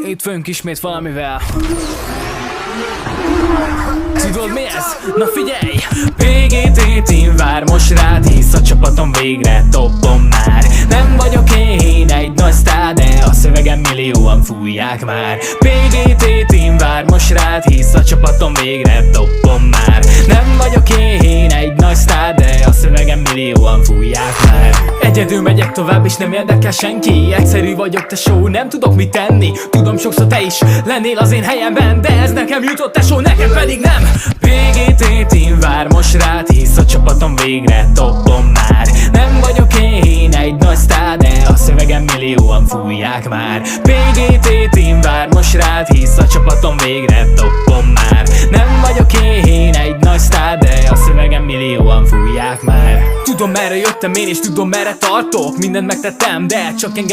Itt fönk ismét valamivel. Tudod mi ez? Na figyelj! PGT Team vár most rád, hisz a csapatom végre toppon már. Nem vagyok én egy nagy sztár, de a szövegem millióan fújják már. PGT Team vár most rád, hisz a csapatom végre toppon már. Nem vagyok én egy nagy sztár, de a szövegem millióan fújják már. Egyedül megyek tovább és nem érdekel senki. Egyszerű vagyok tesó, nem tudok mit tenni. Tudom sokszor te is lennél az én helyemben, de ez nekem jutott tesó, nekem pedig nem. PGT Team vár most rád, hisz a csapatom végre toppon már. Nem vagyok én egy nagy sztár, de a szövegem millióan fújják már. PGT Team vár most rád, hisz a csapatom végre toppon már. Nem vagyok én egy nagy sztár, de a szövegem millióan fújják már. Tudom merre jöttem én és tudom merre tartok. Mindent megtettem, de csak engem